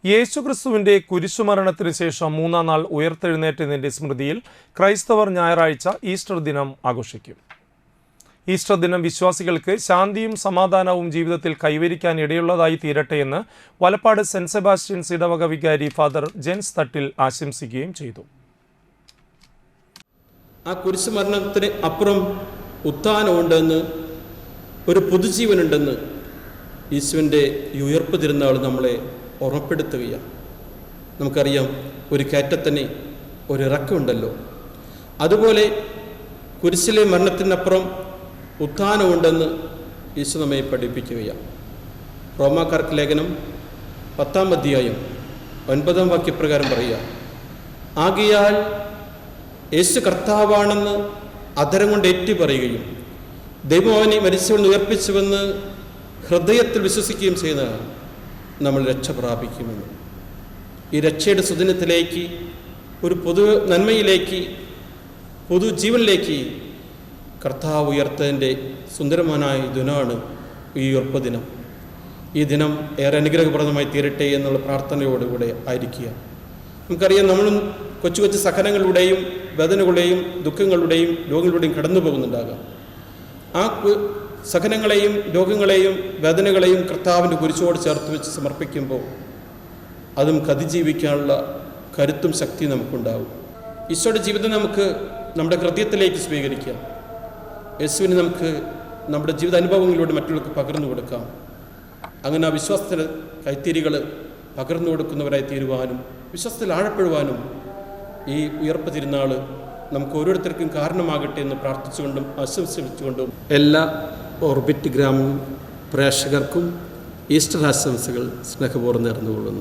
യേശുക്രിസ്തുവിന്റെ കുരിശുമരണത്തിന് ശേഷം മൂന്നാം നാൾ ഉയർത്തെഴുന്നേറ്റതിന്റെ സ്മൃതിയിൽ ക്രൈസ്തവർ ഞായറാഴ്ച ഈസ്റ്റർ ദിനം ആഘോഷിക്കും. ഈസ്റ്റർ ദിനം വിശ്വാസികൾക്ക് ശാന്തിയും സമാധാനവും ജീവിതത്തിൽ കൈവരിക്കാൻ ഇടയുള്ളതായി തീരട്ടെ എന്ന് വലപ്പാട് സെന്റ് സെബാസ്റ്റ്യൻസ് ഇടവക വികാരി ഫാദർ ജെൻസ് തട്ടിൽ ആശംസിക്കുകയും ചെയ്തു. ആ കുരിശുമരണത്തിന് അപ്പുറം ഉത്ഥാനമുണ്ടെന്ന്, ഒരു പുതുജീവനുണ്ടെന്ന് യേശുവിൻ്റെ ഈ ഉയർപ്പ് തിരുനാൾ നമ്മളെ ഓർമ്മപ്പെടുത്തുകയാണ്. നമുക്കറിയാം, ഒരു കയറ്റത്തിന് ഒരു ഇറക്കമുണ്ടല്ലോ. അതുപോലെ കുരിശിലെ മരണത്തിനപ്പുറം ഉത്ഥാനമുണ്ടെന്ന് യേശു നമ്മെ പഠിപ്പിക്കുകയാണ്. റോമാക്കാർക്ക് ലേഖനം 10-ാം അധ്യായം 9-ാം വാക്യപ്രകാരം പറയുക, ആകയാൽ യേശു കർത്താവാണെന്ന് അധരം കൊണ്ട് ഏറ്റു പറയുകയും ദൈവം അവനെ മരിച്ചവൻ ഉയർപ്പിച്ചുവെന്ന് ഹൃദയത്തിൽ വിശ്വസിക്കുകയും ചെയ്യുന്ന നമ്മൾ രക്ഷ പ്രാപിക്കുമെന്ന്. ഈ രക്ഷയുടെ സുദിനത്തിലേക്ക്, ഒരു പൊതു നന്മയിലേക്ക്, പൊതുജീവനിലേക്ക് കർത്താവ് ഉയർത്തതിൻ്റെ സുന്ദരമാനായ ദിനമാണ് ഈ ഉയർപ്പ് ദിനം. ഈ ദിനം ഏറെ അനുഗ്രഹപ്രദമായി തീരട്ടെ എന്നുള്ള പ്രാർത്ഥനയോടുകൂടെ ആയിരിക്കുക. നമുക്കറിയാം, നമ്മളും കൊച്ചു കൊച്ചു സഹനങ്ങളുടെയും വേദനകളുടെയും ദുഃഖങ്ങളുടെയും രോഗങ്ങളുടെയും കടന്നു പോകുന്നുണ്ടാകാം. ആ സഹനങ്ങളെയും രോഗങ്ങളെയും വേദനകളെയും കർത്താവിൻ്റെ കുരിശോട് ചേർത്ത് വെച്ച് സമർപ്പിക്കുമ്പോൾ അതും അതിജീവിക്കാനുള്ള കരുത്തും ശക്തിയും നമുക്കുണ്ടാവും. ഈശോയുടെ ജീവിതം നമുക്ക് നമ്മുടെ ഹൃദയത്തിലേക്ക് സ്വീകരിക്കാം. യേശുവിനെ നമുക്ക് നമ്മുടെ ജീവിതാനുഭവങ്ങളിലൂടെ മറ്റുള്ളവർക്ക് പകർന്നു കൊടുക്കാം. അങ്ങനെ ആ വിശ്വാസത്തിന് കൈത്തിരികൾ പകർന്നു കൊടുക്കുന്നവരായി തീരുവാനും വിശ്വാസത്തിൽ ആഴപ്പെടുവാനും ഈ ഉയർപ്പ് തിരുനാൾ നമുക്ക് ഓരോരുത്തർക്കും കാരണമാകട്ടെ എന്ന് പ്രാർത്ഥിച്ചുകൊണ്ടും ആശംസിച്ചുകൊണ്ടും എല്ലാ ഓർബിറ്റ് ഗ്രാമം പ്രേക്ഷകർക്കും ഈസ്റ്റർ ആശംസകൾ സ്നേഹപൂർവ്വം നേർന്നുകൊള്ളുന്നു.